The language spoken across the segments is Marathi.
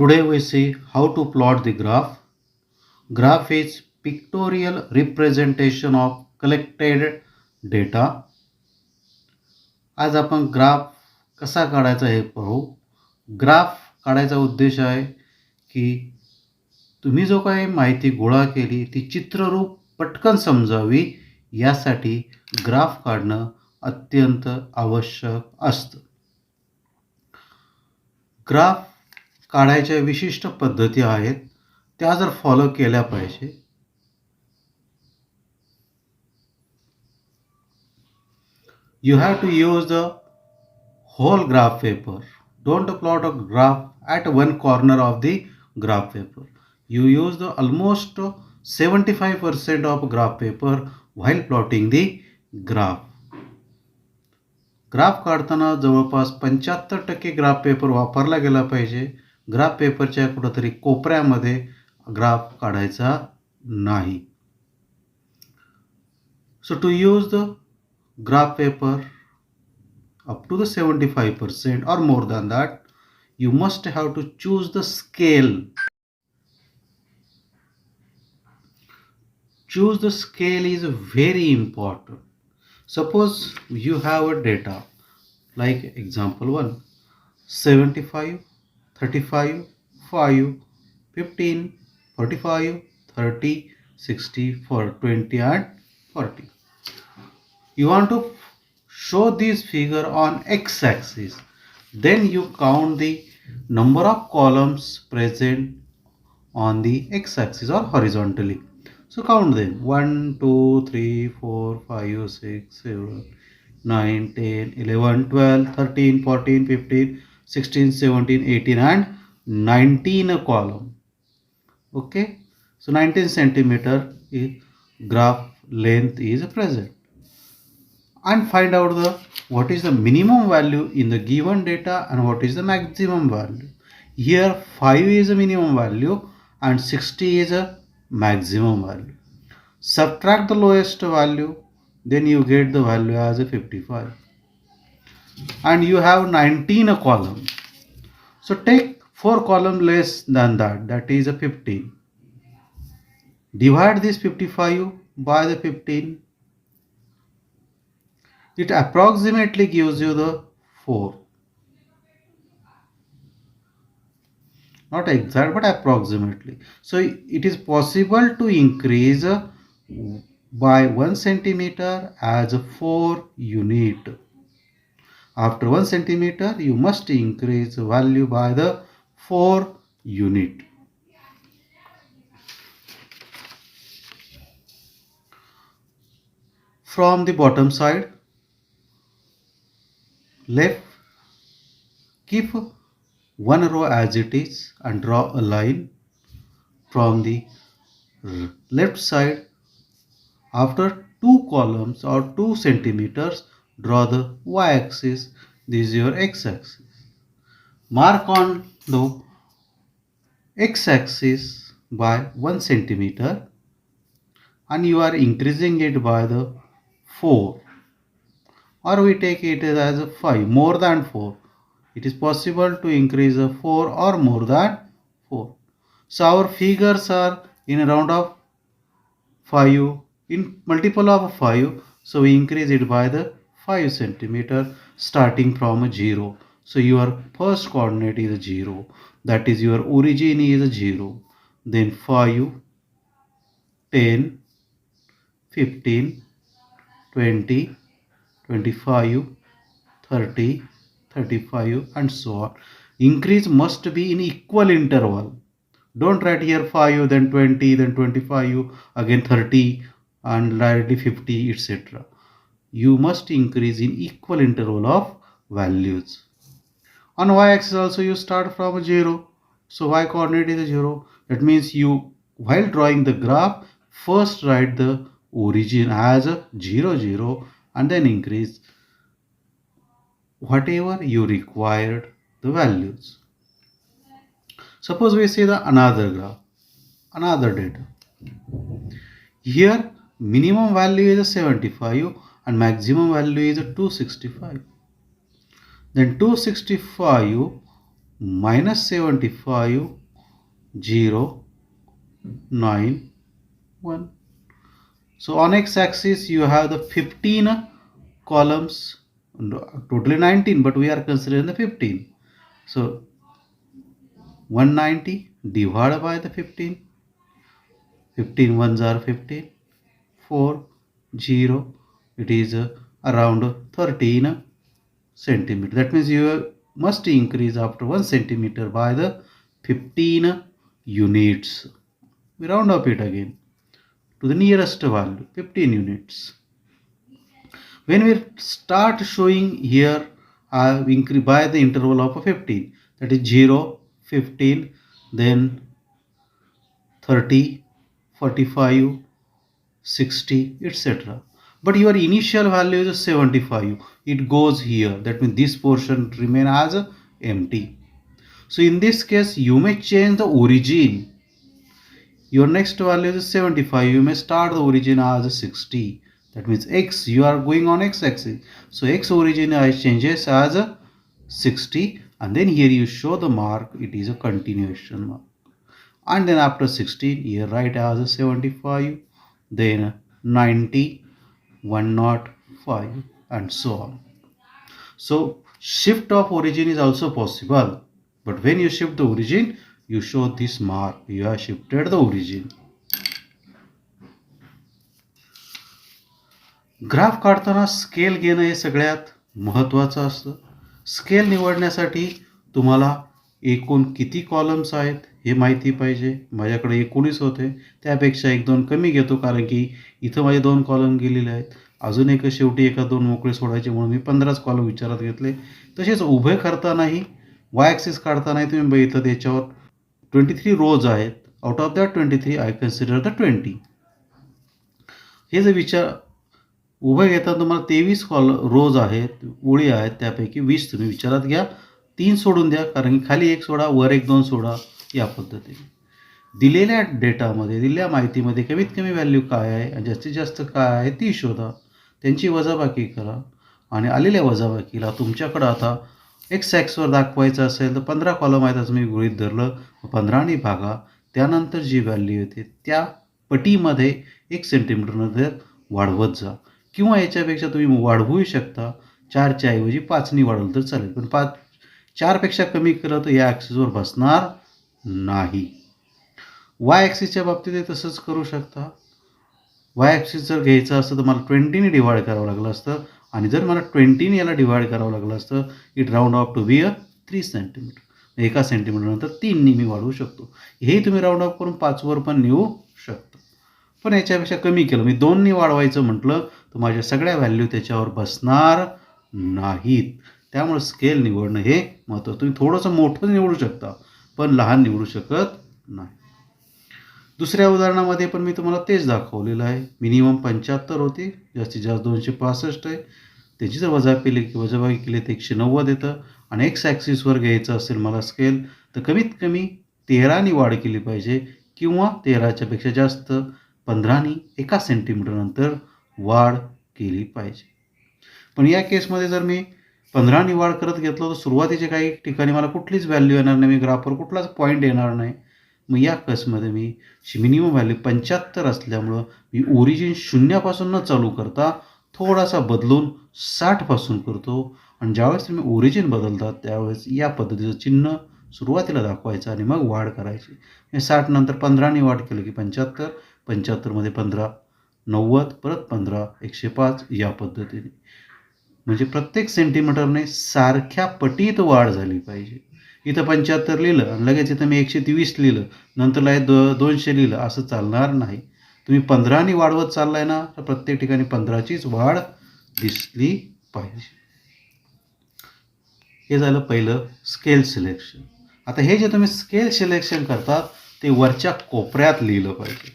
Today we see how to plot the graph. Graph is pictorial representation of collected data. आज आपण ग्राफ कसा काढायचा हे पाहू. ग्राफ काढायचा उद्देश आहे की तुम्ही जो काही माहिती गोळा केली ती चित्ररूप पटकन समजावी यासाठी ग्राफ काढणं अत्यंत आवश्यक असतं. ग्राफ काढायच्या विशिष्ट पद्धती आहेत, त्या जर फॉलो केल्या पाहिजे. You have to use the whole graph paper. Don't plot a graph at one corner of the graph paper. You use the almost 75% of graph paper while plotting the graph. Graph काढताना जवळपास 75% ग्राफ पेपर वापरला गेला पाहिजे. ग्राफ पेपरच्या कुठंतरी कोपऱ्यामध्ये ग्राफ काढायचा नाही. So to use the graph paper up to the 75% or more than that, you must have to choose the scale. Choose the scale is very important. Suppose you have a data like example 1, 75, 35, 5, 15, 45, 30, 60, 20 and 40. You want to show this figure on x-axis. Then you count the number of columns present on the x-axis or horizontally. So count them 1, 2, 3, 4, 5, 6, 7, 9, 10, 11, 12, 13, 14, 15, 16, 17, 18 and 19 a column. Okay. So 19 centimeter graph length is present. And find out what is the minimum value in the given data and what is the maximum value. Here 5 is a minimum value and 60 is a maximum value. Subtract the lowest value, then you get the value as a 55. And you have 19 a column. So take 4 column less than that, that is a 15. Divide this 55 by the 15. It approximately gives you the 4. Not exact but approximately. So it is possible to increase by 1 centimeter as 4 unit. After 1 centimeter you must increase value by the 4 unit. From the bottom side, left, keep one row as it is and draw a line. From the left side, after 2 columns or 2 centimeters, draw the y-axis. This is your x-axis. Mark on the x-axis by 1 centimeter and you are increasing it by the 4, or we take it as a 5, more than 4. It is possible to increase a 4 or more than 4. So our figures are in a round of 5, in multiple of 5. So we increase it by the 5 centimeter starting from 0. So your first coordinate is 0. That is your origin is 0. Then 5, 10, 15, 20, 25, 30, 35 and so on. Increase must be in equal interval. Don't write here 5, then 20, then 25, again 30 and directly 50, etc. You must increase in equal interval of values. On y-axis also you start from 0. So y coordinate is 0. That means you, while drawing the graph, first write the origin as 0, 0 and then increase whatever you required the values. Suppose we see the another graph, another data. Here minimum value is 75 and maximum value is 265. Then 265 minus 75, 0, 9, 1. So on x-axis you have the 15 columns, totally 19, but we are considering the 15. So 190 divided by the 15. 15 ones are 15. 4, 0. It is around 13 centimeter. That means you must increase after 1 centimeter by the 15 units. We round up it again to the nearest value, 15 units. When we start showing here, increase by the interval of 15, that is 0, 15, then 30, 45, 60, etc. But your initial value is 75. It goes here. That means this portion remain as empty. So in this case, you may change the origin. Your next value is 75. You may start the origin as 60. That means x, you are going on x-axis. So x origin changes as 60, and then here you show the mark. It is a continuation mark. And then after 16, here write as 75, then 90, 105, and so on. So shift of origin is also possible, but when you shift the origin, you show this mark. You have shifted the origin. Graph काढताना स्केल घेणं हे सगळ्यात महत्त्वाचं असतं. स्केल निवडण्यासाठी तुम्हाला एकूण किती कॉलम्स आहेत हे माहिती पाहिजे. माझ्याकडे 19 होते, त्यापेक्षा 1-2 कमी घेतो, कारण की इथं माझे 2 कॉलम गेलेले आहेत. अजून एक शेवटी 1-2 मोकळे सोडायचे म्हणून मी 15च कॉलम विचारात घेतले. तसेच उभे करतानाही वाय ॲक्सिस काढतानाही तुम्ही बघितलं त्याच्यावर 23 रोज आहेत. Out of that 23 I consider the 20. हे जर विचार उभे घेताना तुम्हाला 23 रोज आहेत, ओळी आहेत, त्यापैकी 20 तुम्ही विचारात घ्या. 3 सोडून द्या, कारण की खाली 1 सोडा, वर 1-2 सोडा. या पद्धतीने दिलेल्या डेटामध्ये, दिलेल्या माहितीमध्ये कमीत कमी व्हॅल्यू काय आहे आणि जास्तीत जास्त काय आहे ती शोधा. त्यांची वजाबाकी करा आणि आलेल्या वजाबाकीला तुमच्याकडं आता एक्स ॲक्सवर दाखवायचं असेल तर 15 कॉलम आहेत असं मी गृहीत धरलं. 15ने भागा, त्यानंतर जी व्हॅल्यू येते त्या पटीमध्ये 1 सेंटीमीटरमध्ये वाढवत जा, किंवा याच्यापेक्षा तुम्ही वाढवूही शकता. 4च्या ऐवजी 5ने वाढवलं तर चालेल, पण 4पेक्षा कमी केलं तर या ॲक्सिसवर बसणार नाही. वाय ॲक्सिसच्या बाबतीत हे तसंच करू शकता. वाय ॲक्सिस जर घ्यायचं असतं तर मला 20ने डिवाइड करावं लागलं असतं, आणि जर मला 20ने याला डिवाइड करावं लागलं असतं, it round off to be 3 centimetre. 1 सेंटीमीटरनंतर 3ने मी वाढवू शकतो. हेही तुम्ही राऊंड ऑफ करून 5वर पण नेऊ शकता. पण याच्यापेक्षा कमी केलं, मी 2ने वाढवायचं म्हटलं तर माझ्या सगळ्या व्हॅल्यू त्याच्यावर बसणार नाहीत. त्यामुळे स्केल निवडणं हे महत्त्वाचं. तुम्ही थोडंसं मोठं निवडू शकता, पण लहान निवडू शकत नाही. दुसऱ्या उदाहरणामध्ये पण मी तुम्हाला तेच दाखवलेलं आहे. मिनिमम 75 होती, जास्तीत जास्त 265 आहे. त्याची जर वजाबाकी केली तर 190 येतं. आणि एक्स ॲक्सिसवर घ्यायचं असेल मला स्केल तर कमीत कमी 13ने वाढ केली पाहिजे, किंवा 13च्या पेक्षा जास्त 15ने 1 सेंटीमीटरनंतर वाढ केली पाहिजे. पण या केसमध्ये जर मी 15ने वाढ करत घेतलो तर सुरुवातीच्या काही ठिकाणी मला कुठलीच व्हॅल्यू येणार नाही, मी ग्राफवर कुठलाच पॉईंट येणार नाही. मग या केसमध्ये मी मिनिमम व्हॅल्यू 75 असल्यामुळं मी ओरिजिन 0पासून न चालू करता थोडासा बदलून 60पासून करतो. आणि ज्यावेळेस तुम्ही ओरिजिन बदलतात त्यावेळेस या पद्धतीचं चिन्ह सुरुवातीला दाखवायचं आणि मग वाढ करायची. 60 नंतर 15ने वाढ केलं की 75, 75मध्ये 15 90, परत 15 105, या पद्धतीने. म्हणजे प्रत्येक सेंटीमीटरने सारख्या पटीत वाढ झाली पाहिजे. इथं 75 लिहिलं आणि लगेच इथं मी 123 लिहिलं, नंतरला 200 लिहिलं, असं चालणार नाही. तुम्ही 15ने वाढवत चाललाय ना, तर प्रत्येक ठिकाणी 15चीच वाढ दिसली पाहिजे. हे झालं पहिलं स्केल सिलेक्शन. आता हे जे तुम्ही स्केल सिलेक्शन करतात ते वरच्या कोपऱ्यात लिहिलं पाहिजे.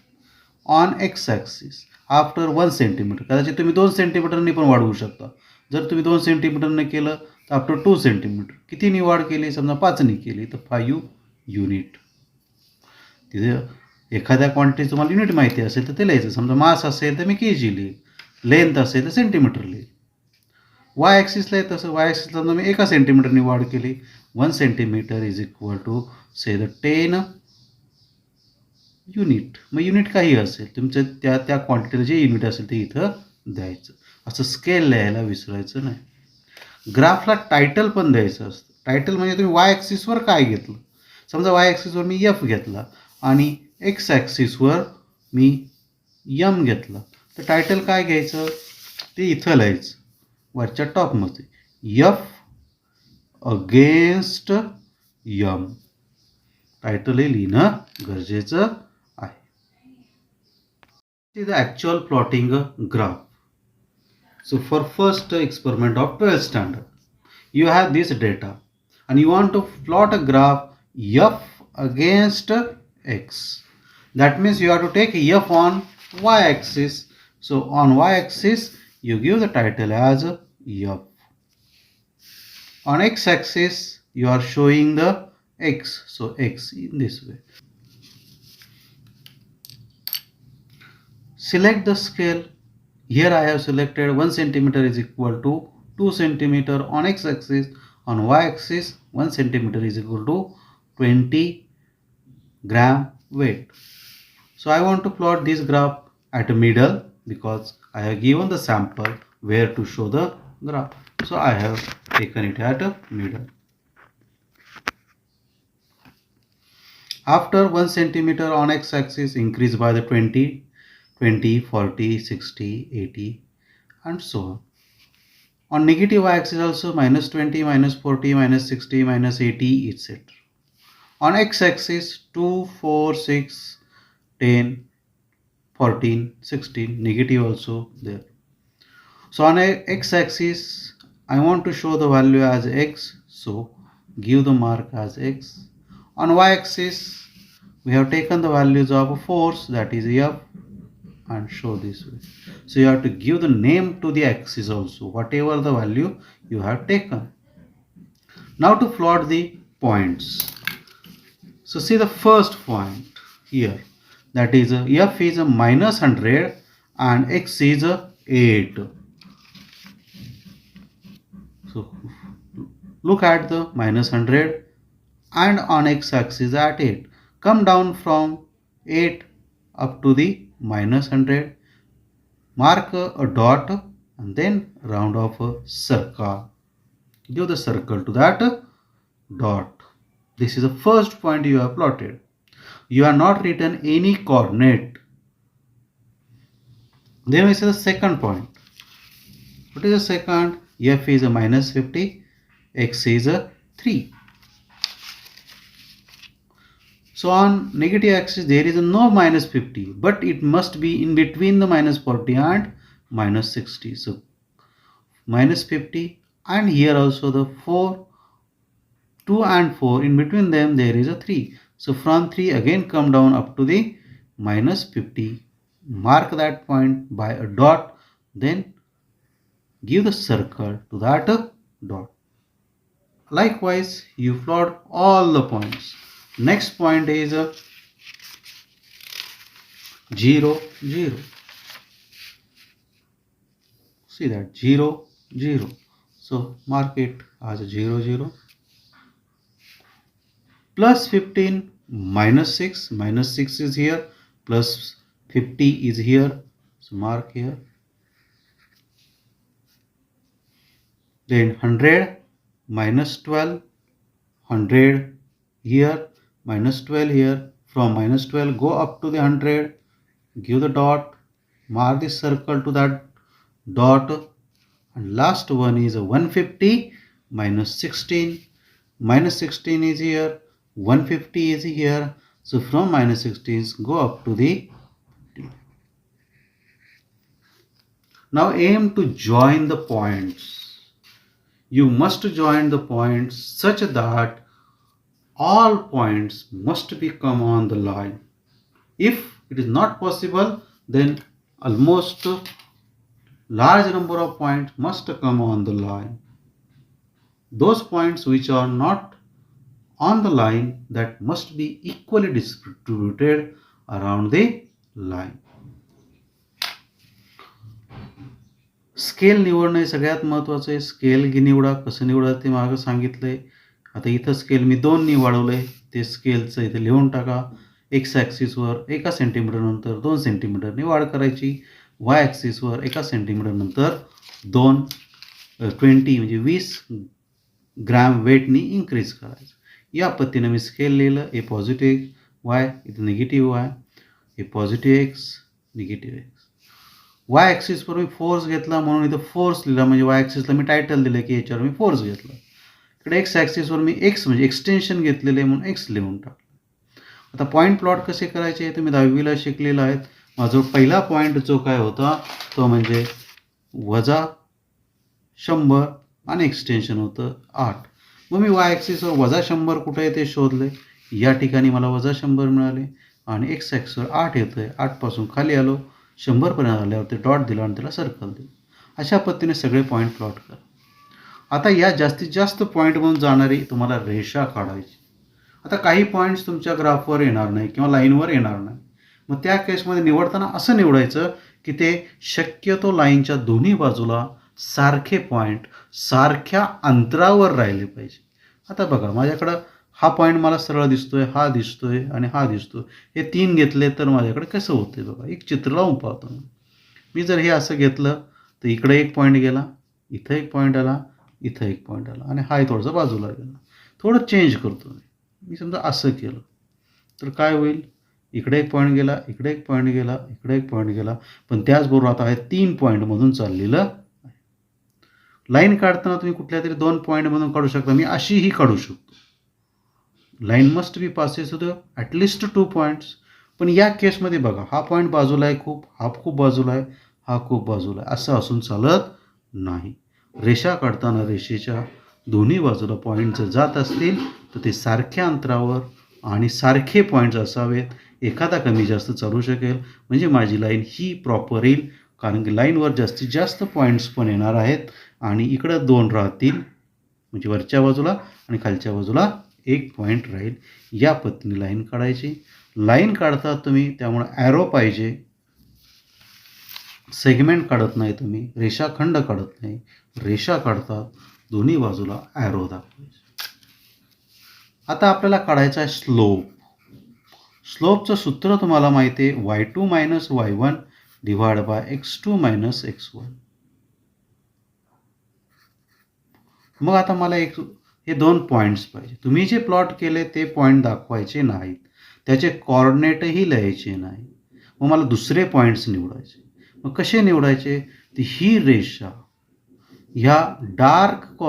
On x axis after 1 centimetre. कदाचित तुम्ही 2 सेंटीमीटरने पण वाढवू शकता. जर तुम्ही 2 सेंटीमीटरने केलं तर आफ्टर 2 सेंटीमीटर. कितीने वाढ केली? समजा 5ने केली तर 5 युनिट. तिथे एखाद्या क्वांटिटी तुम्हाला युनिट माहिती असेल तर ते लिहायचं. समजा मास असेल तर मी kg लिहिल, लेंथ असेल तर सेंटीमीटर लिहिल. वाय ॲक्सिसला आहे तसं. वाय ॲक्सिसला समजा मी 1 सेंटीमीटरने वाढ केली, 1 centimeter is equal to say the 10 unit. मग युनिट काही असेल तुमच्या त्या त्या क्वांटिटीला जे युनिट असेल ते इथं द्यायचं. असं स्केल लिहायला विसरायचं नाही. ग्राफला टायटल पण द्यायचं असतं. टायटल म्हणजे तुम्ही वाय ॲक्सिसवर काय घेतलं. समजा वाय ॲक्सिसवर मी एफ घेतला आणि एक्स ॲक्सिसवर मी यम घेतला, तर टायटल काय घ्यायचं ते इथं लिहायचं वरच्या टॉपमध्ये, एफ अगेन्स्ट यम. टायटल हे लिहिणं गरजेचं आहे. The actual plotting graph. So for first experiment of 12th standard, you have this data and you want to plot a graph f against x. That means you have to take f on y-axis. So on y-axis you give the title as f. On x-axis you are showing the x. So x in this way. Select the scale. Here I have selected 1 centimeter is equal to 2 centimeter on x-axis. On y-axis 1 centimeter is equal to 20 gram weight. So I want to plot this graph at the middle because I have given the sample where to show the graph. So I have taken it at the middle. After 1 centimeter on x-axis increase by the 20, 40, 60, 80 and so on. On negative y-axis also minus 20, minus 40, minus 60, minus 80, etc. On x-axis 2, 4, 6, 10, 14, 16, negative also there. So on x-axis I want to show the value as x, so give the mark as x. On y-axis we have taken the values of force, that is F, and show this way. So you have to give the name to the axis also, whatever the value you have taken. Now to plot the points. So see the first point here, that is f is a minus 100 and x is a 8. So look at the minus 100 and on x-axis at 8. Come down from 8 up to the minus 100. Mark a dot and then round off a circle. Give the circle to that dot. This is the first point you have plotted. You have not written any coordinate. Then we see the second point. What is the second? F is a minus 50, x is a 3. So on negative axis there is no minus 50, but it must be in between the minus 40 and minus 60. So minus 50, and here also the 4, 2 and 4, in between them there is a 3. So from 3 again come down up to the minus 50. Mark that point by a dot, then give the circle to that dot. Likewise you plot all the points. Next point is 0, 0. See that 0, 0. So mark it as 0, 0. Plus 15, minus 6. Minus 6 is here. Plus 50 is here. So mark here. Then 100, minus 12. 100 here. Minus 12 here. From minus 12 go up to the 100. Give the dot. Mark the circle to that dot. And last one is a 150 minus 16. Minus 16 is here. 150 is here. So from minus 16 go up to the. Now aim to join the points. You must join the points such that all points must become on the line. If it is not possible, then almost large number of points must come on the line. Those points which are not on the line, that must be equally distributed around the line. Scale निवडणे सगळ्यात महत्त्वाचं आहे. स्केल निवडा. कसं निवडा ते मागं सांगितलंय. आता इथं स्केल मी 2नी वाढवलं आहे, ते स्केलचं इथे लिहून टाका. एक्स ॲक्सिसवर 1 सेंटीमीटरनंतर 2 सेंटीमीटरनी वाढ करायची. वाय ॲक्सिसवर 1 सेंटीमीटरनंतर 20 म्हणजे 20 ग्रॅम वेटनी इन्क्रीज करायचं. या पद्धतीनं मी स्केल लिहिलं. ए पॉझिटिव्ह एक्स वाय, इथं निगेटिव्ह वाय, हे positive X, negative X. Y ॲक्सिसवर मी फोर्स घेतला म्हणून इथं फोर्स लिहिला, म्हणजे वाय ॲक्सिसला मी टायटल दिलं की याच्यावर मी फोर्स घेतला. इकडे एक्स ॲक्सिसवर मी एक्स म्हणजे एक्सटेन्शन घेतलेलं आहे म्हणून एक्स लिहून टाकलं. आता पॉईंट प्लॉट कसे करायचे तुम्ही 10वीला शिकलेला आहेत. माझा पहिला पॉईंट जो काय होता तो म्हणजे -100 आणि एक्सटेन्शन होतं 8. मग मी वाय ॲक्सिसवर -100 कुठे आहे ते शोधले. या ठिकाणी मला -100 मिळाले आणि एक्स ॲक्सिसवर 8 येतं आहे. 8पासून खाली आलो, 100पर्यंत आल्यावर ते डॉट दिला आणि त्याला सर्कल दिलं. अशा पद्धतीने सगळे पॉईंट प्लॉट करा. आता या जास्तीत जास्त पॉईंटमधून जाणारी तुम्हाला रेषा काढायची. आता काही पॉईंट्स तुमच्या ग्राफवर येणार नाही किंवा लाईनवर येणार नाही. मग त्या केसमध्ये निवडताना असं निवडायचं की ते शक्यतो लाईनच्या दोन्ही बाजूला सारखे पॉईंट सारख्या अंतरावर राहिले पाहिजे. आता बघा माझ्याकडं हा पॉईंट मला सरळ दिसतोय, हा दिसतोय आणि हा दिसतोय. हे 3 घेतले तर माझ्याकडे कसं होतंय बघा. एक चित्र लावून पाहतो मी. जर हे असं घेतलं तर इकडे एक पॉईंट गेला, इथं एक पॉईंट आला, इथं एक पॉईंट आला आणि हा थोडंसं बाजूला गेला. थोडं चेंज करतो मी समजा असं केलं तर काय होईल. इकडे एक पॉईंट गेला, इकडे एक पॉईंट गेला, इकडे एक पॉईंट गेला, पण त्याचबरोबर आता हे 3 पॉईंटमधून चाललेलं आहे. लाईन काढताना तुम्ही कुठल्या तरी 2 पॉईंटमधून काढू शकता. मी अशीही काढू शकतो. लाईन मस्ट बी पासेस होतं ॲटलिस्ट 2 पॉईंट्स. पण या केसमध्ये बघा हा पॉईंट बाजूला आहे खूप, हा खूप बाजूला आहे, हा खूप बाजूला आहे, असं असून चालत नाही. रेषा काढताना रेषेच्या दोन्ही बाजूला पॉईंट जर जात असतील तर ते सारख्या अंतरावर आणि सारखे पॉईंट्स असावेत. एखादा कमी जास्त चालू शकेल म्हणजे माझी लाईन ही प्रॉपर येईल. कारण की लाईनवर जास्तीत जास्त पॉईंट्स पण येणार आहेत आणि इकडं 2 राहतील म्हणजे वरच्या बाजूला आणि खालच्या बाजूला 1 पॉईंट राहील. या पद्धतीने लाईन काढायची. लाईन काढता तुम्ही त्यामुळे ॲरो पाहिजे. सेगमेंट काढत नाही तुम्ही, रेषाखंड काढत नाही, रेषा काढतात दोन्ही बाजूला ॲरो दाखवायचे. आता आपल्याला काढायचा आहे स्लोप. स्लोपचं सूत्र तुम्हाला माहिती आहे y2 - y1 divide by x2 - x1. मग आता मला हे 2 पॉईंट्स पाहिजे. तुम्ही जे प्लॉट केले ते पॉईंट दाखवायचे नाहीत, त्याचे कॉर्डिनेटही लिहायचे नाही. मग मला दुसरे पॉईंट्स निवडायचे. मग कसे निवडायचे. ती ही रेषा ह्या डार्क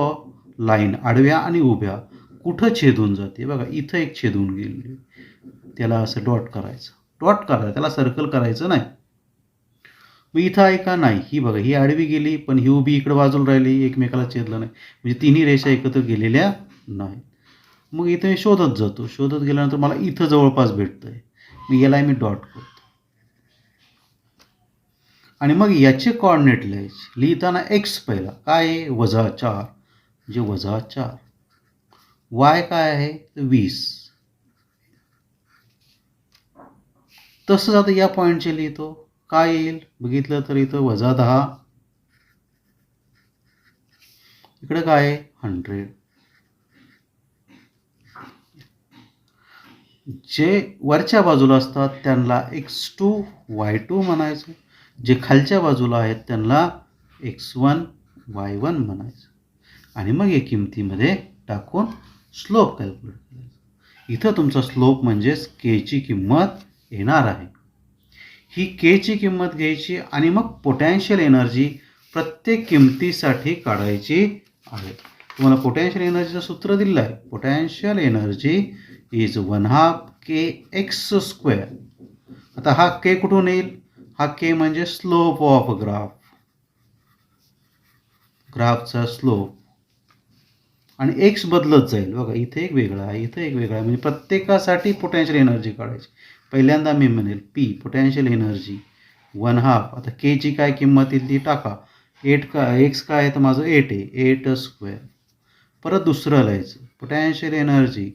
लाईन आडव्या आणि उभ्या कुठं छेदून जाते बघा. इथं एक छेदून गेली, त्याला असं डॉट करायचं. डॉट करायचं, त्याला सर्कल करायचं नाही. मग इथं आहे का नाही. ही बघा ही आडवी गेली पण ही उभी इकडं बाजूला राहिली, एकमेकाला छेदलं नाही म्हणजे तिन्ही रेषा एकत्र गेलेल्या नाहीत. मग इथं मी शोधत जातो. शोधत गेल्यानंतर मला इथं जवळपास भेटतंय. मग याला मी डॉट करतो आणि मग याचे कॉर्डिनेट लिहायचे. लिहिताना एक्स पहिला काय आहे -4 म्हणजे -4. वाय काय आहे 20. तसंच आता या पॉईंटचे लिहितो. काय येईल बघितलं तर इथं -10. इकडे काय आहे 100. जे वरच्या बाजूला असतात त्यांना x2 y2 म्हणायचं. जे खालच्या बाजूला आहेत त्यांना x1 y1 म्हणायचं. आणि मग या किमतीमध्ये टाकून स्लोप कॅल्क्युलेट करायचं. इथं तुमचा स्लोप म्हणजेच केची किंमत येणार आहे. ही केची किंमत घ्यायची आणि मग पोटॅन्शियल एनर्जी प्रत्येक किमतीसाठी काढायची आहे. तुम्हाला पोटॅन्शियल एनर्जीचं सूत्र दिलं आहे. Potential energy is 1/2 kx². आता हा के कुठून येईल. हा के म्हणजे स्लोप ऑफ ग्राफ, ग्राफचा स्लोप. आणि एक्स बदलत जाईल बघा. इथे एक वेगळा आहे, इथे एक वेगळा आहे, म्हणजे प्रत्येकासाठी पोटॅन्शियल एनर्जी काढायची. पहिल्यांदा मी म्हणेल पी पोटॅन्शियल एनर्जी 1/2. आता केची काय किंमत येईल ती टाका. 8 का एक्स काय आहे तर माझं 8 आहे, 8². परत दुसरं लिहायचं पोटॅन्शियल एनर्जी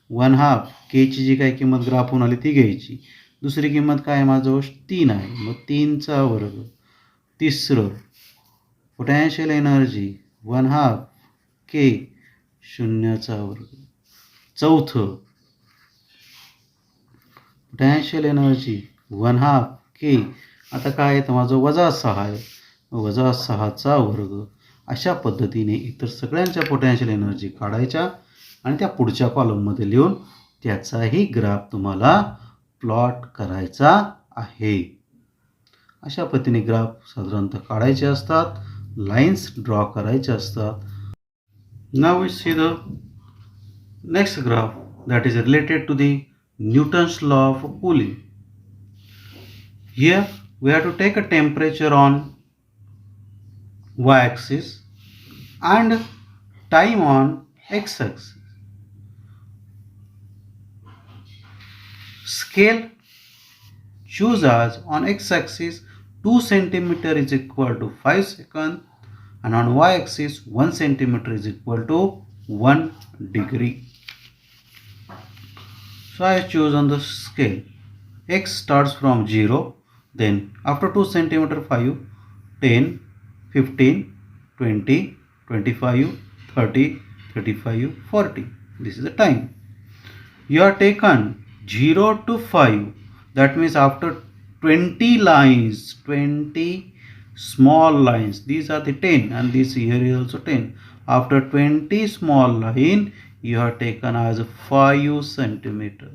1/2 केची जी काय किंमत ग्राफहून आली ती घ्यायची. दुसरी किंमत काय आहे माझं 3 आहे, मग 3चा वर्ग. तिसरं पोटॅन्शियल एनर्जी 1/2 के शून्याचा वर्ग. चौथं, पोटॅन्शियल एनर्जी 1/2 के. आता काय आहे तर माझं -6 आहे, -6चा वर्ग. अशा पद्धतीने इतर सगळ्यांच्या पोटॅन्शियल एनर्जी काढायच्या आणि त्या पुढच्या कॉलममध्ये लिहून त्याचाही ग्राफ तुम्हाला प्लॉट करायचा आहे. अशा पद्धतीने ग्राफ साधारणतः काढायचे असतात, लाईन्स ड्रॉ करायचे असतात. Now we see the next graph that is related to the Newton's law of cooling. Here we have to take a temperature on y-axis and time on x-axis. Scale choose as on x-axis 2 cm is equal to 5 seconds and on y-axis 1 cm is equal to 1 degree. So I choose on the scale. X starts from 0, then after 2 cm 5, 10, 15, 20, 25, 30, 35, 40. This is the time. You are taken 0 to 5. That means after 20 lines, 20 small lines. These are the 10 and this here is also 10. After 20 small line, you are taken as 5 centimeter.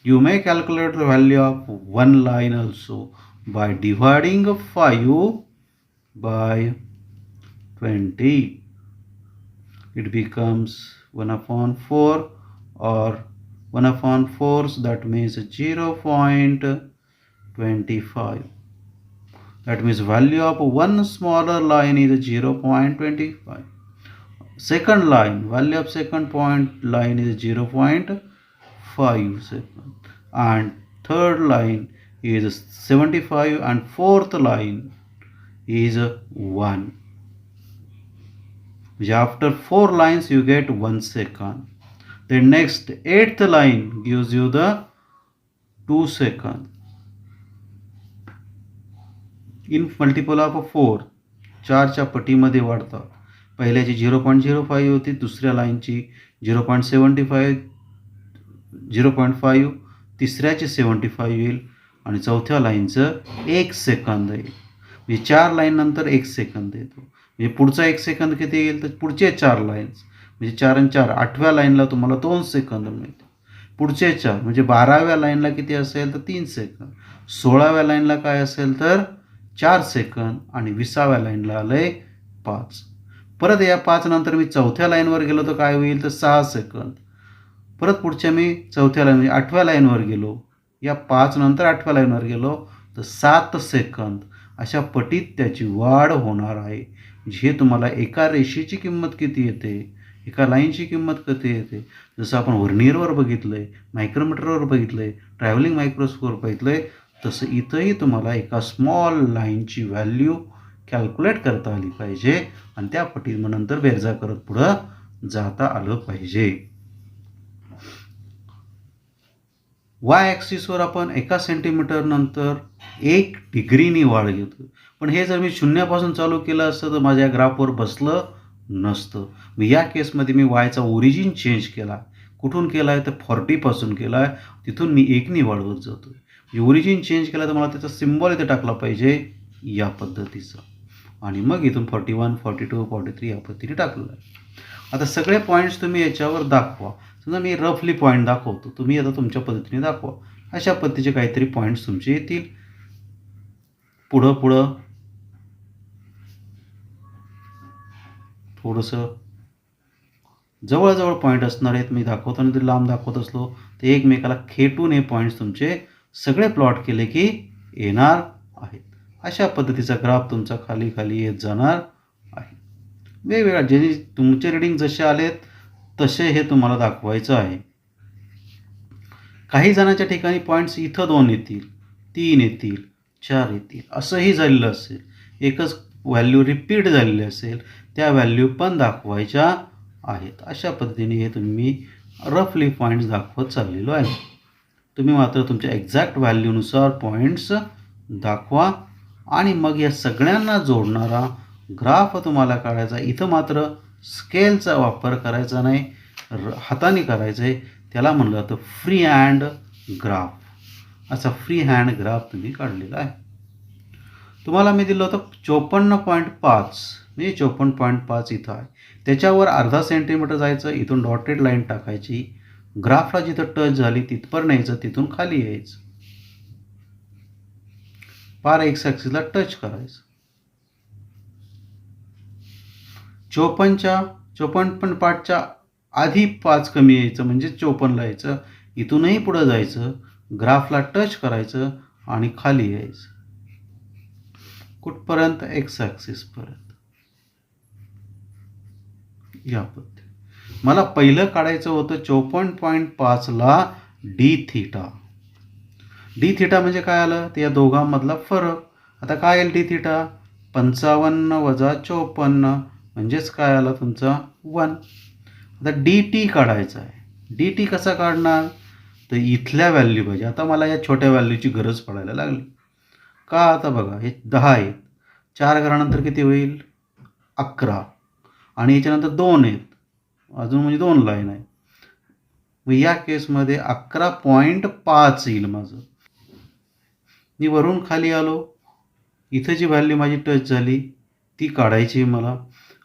You may calculate the value of one line also by dividing 5 by 20. It becomes 1/4 or 1/4, so that means 0.25. That means value of one smaller line is 0.25. Second line, value of second point line is 0.5 seconds, and third line is 75, and fourth line is 1. After 4 lines you get 1 second. Then next 8th line gives you the 2 seconds. In multiple of 4, 4च्या पटीमध्ये वाढतात. पहिल्याची 0.05 होती, दुसऱ्या लाईनची 0.75, 0.5, तिसऱ्याची 75 येईल आणि चौथ्या लाईनचं 1 सेकंद येईल. म्हणजे 4 लाईन नंतर 1 सेकंद येतो. म्हणजे पुढचा 1 सेकंद किती येईल तर पुढचे 4 लाईन्स म्हणजे 4 आणि 4, 8व्या लाईनला तुम्हाला 2 सेकंद मिळते. पुढचे 4 म्हणजे 12व्या लाईनला किती असेल तर 3 सेकंद. 16व्या लाईनला काय असेल तर 4 सेकंद आणि 20व्या लाईनला आलंय 5. परत या 5 नंतर मी चौथ्या लाईनवर गेलो तर काय होईल तर 6 सेकंद. परत पुढच्या मी चौथ्या लाईन म्हणजे 8व्या लाईनवर गेलो, या 5 नंतर 8व्या लाईनवर गेलो तर 7 सेकंद. अशा पटीत त्याची वाढ होणार आहे. जे तुम्हाला एका रेषेची किंमत किती येते, एका लाईनची किंमत किती येते, जसं आपण व्हर्नियरवर बघितलं आहे, मायक्रोमीटरवर बघितलं आहे, ट्रॅव्हलिंग मायक्रोस्कोपवर बघितलं आहे, तसं इथंही तुम्हाला एका स्मॉल लाईनची व्हॅल्यू कॅल्क्युलेट करता आली पाहिजे आणि त्या पटीत मग नंतर बेरजा करत पुढं जाता आलं पाहिजे. वाय ॲक्सिसवर आपण 1 सेंटीमीटर नंतर 1 डिग्रीनी वाढ घेतो. पण हे जर मी शून्यापासून चालू केलं असतं तर माझ्या ग्राफवर बसलं नसतं. या केसमध्ये मी वायचा ओरिजिन चेंज केला. कुठून केला आहे तर 40पासून केला आहे, तिथून मी 1नी वाढवत जातो. म्हणजे ओरिजिन चेंज केला तर मला त्याचा सिम्बॉल इथे टाकला पाहिजे या पद्धतीचा आणि मग इथून 41, 42, 43 या पद्धतीने टाकलेलं आहे. आता सगळे पॉईंट्स तुम्ही याच्यावर दाखवा. समजा मी रफली पॉईंट दाखवतो, तुम्ही आता तुमच्या पद्धतीने दाखवा. अशा पद्धतीचे काहीतरी पॉईंट्स तुमचे येतील. पुढं पुढं थोडंसं जवळजवळ पॉईंट असणार आहेत. मी दाखवताना जर लांब दाखवत असलो तर एकमेकाला खेटून हे पॉईंट्स तुमचे सगळे प्लॉट केले की येणार आहेत. अशा पद्धतीचा ग्राफ तुमचा खाली खाली येत जाणार आहे. वेगवेगळ्या जे तुमचे रिडिंग जसे आलेत तसे हे तुम्हाला दाखवायचं आहे. काही जणांच्या ठिकाणी पॉईंट्स इथं 2 येतील, 3 येतील, 4 येतील, असंही झालेलं असेल. एकच व्हॅल्यू रिपीट झालेली असेल, त्या व्हॅल्यू पण दाखवायच्या आहेत. अशा पद्धतीने हे तुम्ही रफली पॉईंट्स दाखवत चाललेलो आहे. तुम्ही मात्र तुमच्या एक्झॅक्ट व्हॅल्यूनुसार पॉईंट्स दाखवा आणि मग या सगळ्यांना जोडणारा ग्राफ तुम्हाला काढायचा. इथं मात्र स्केलचा वापर करायचा नाही, हाताने करायचं आहे. त्याला म्हणलं जातं फ्री हँड ग्राफ. असा फ्री हँड ग्राफ तुम्ही काढलेला आहे. तुम्हाला मी दिलं होतं 54.5 म्हणजे 54.5 इथं आहे. त्याच्यावर अर्धा सेंटीमीटर जायचं, इथून डॉटेड लाईन टाकायची, ग्राफला जिथं टच झाली तिथपर्यंत यायचं, तिथून खाली यायचं, पार एक्स ॲक्सिसला टच करायचं. 54.5च्या आधी 5 कमी यायचं म्हणजे 54ला यायचं, इथूनही पुढं जायचं, ग्राफला टच करायचं आणि खाली यायचं. कुठपर्यंत? एक्स ॲक्सिसपर्यंत. या पद्धती मला पहिलं काढायचं होतं 54.5ला डी थिटा. डी थिटा म्हणजे काय आलं? ते या दोघांमधला फरक. आता काय येईल डी थिटा? 55 वजा 54 म्हणजेच काय आला तुमचा 1. आता डी टी काढायचा आहे. डी टी कसा काढणार? तर इथल्या व्हॅल्यू पाहिजे. आता मला या छोट्या व्हॅल्यूची गरज पडायला लागली. का? आता बघा हे 10 आहेत, 4 घरानंतर किती होईल? 11 आणि याच्यानंतर 2 आहेत, अजून म्हणजे 2 लाईन आहे. मग या केसमध्ये 11.5 येईल माझं. मी वरून खाली आलो, इथं जी व्हॅल्यू माझी टच झाली ती काढायची मला.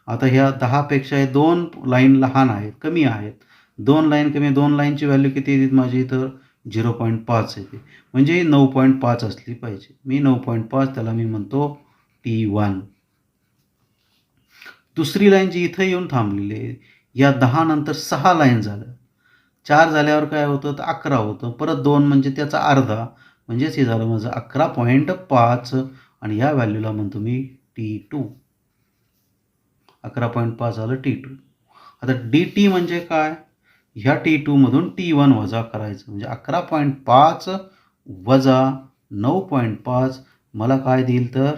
आता ह्या 10पेक्षा 2 लाईन लहान आहेत, कमी आहेत. 2 लाईन कमी, 2 लाईनची व्हॅल्यू किती येते माझी? तर 0.5 येते, म्हणजे 9.5 असली पाहिजे. मी 9.5, त्याला मी म्हणतो T1. दुसरी लाईन जी इथं येऊन थांबलेली आहे, या 10 नंतर 6 लाईन झालं, 4 झाल्यावर काय होतं? तर 11 होतं, परत 2 म्हणजे त्याचा अर्धा, म्हणजेच हे झालं माझं 11.5 आणि या व्हॅल्यूला म्हणतो मी T2. 11.5 झालं T2. आता dt म्हणजे काय? ह्या T2 मधून T1 वजा करायचं, म्हणजे 11.5 वजा 9.5 मला काय देईल? तर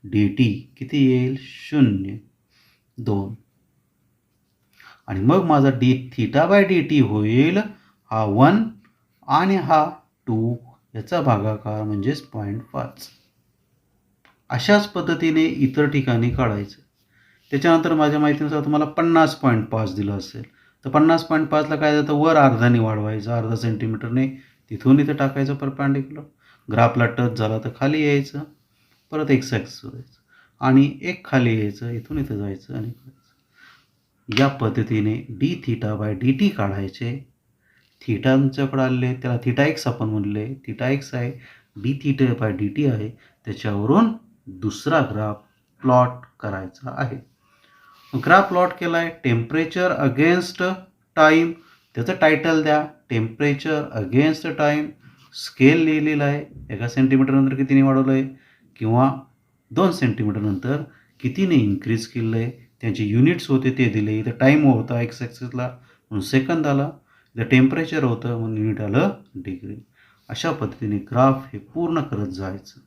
dt किती येईल? 0.2. आणि मग माझा d θ/dt होईल हा 1 आणि हा 2 याचा भागाकार म्हणजेच 0.5. अशाच पद्धतीने इतर ठिकाणी काढायचं. त्याच्यानंतर माझ्या माहितीनुसार तुम्हाला 50.5 दिलं असेल, तर 50.5ला काय जातं? वर अर्ध्याने वाढवायचं, अर्धा सेंटीमीटरने, तिथून इथं टाकायचं परपॅन्डिक्युलर, ग्राफला टच झाला तर खाली यायचं, परत एक्स ॲक्सिस जायचं आणि एक खाली यायचं, इथून इथं जायचं आणि या पद्धतीने डी θ/dt काढायचे. थिटा तुमच्याकडे आले, त्याला θx आपण म्हणले, θx आहे, डी θ/dt आहे, त्याच्यावरून दुसरा ग्राफ प्लॉट करायचा आहे. ग्राफ प्लॉट केला आहे, टेम्परेचर अगेन्स्ट टाईम, त्याचं टायटल द्या, टेम्परेचर अगेन्स्ट टाईम. स्केल लिहिलेला आहे, 1 सेंटीमीटर नंतर कितीने वाढवलं आहे किंवा 2 सेंटीमीटर नंतर कितीने इन्क्रीज केलं आहे, त्यांचे युनिट्स होते ते दिले. इथं टाईम होता एक्स ॲक्सिसला म्हणून सेकंद आला, इथं टेम्परेचर होतं म्हणून युनिट आलं डिग्री. अशा पद्धतीने ग्राफ हे पूर्ण करत जायचं.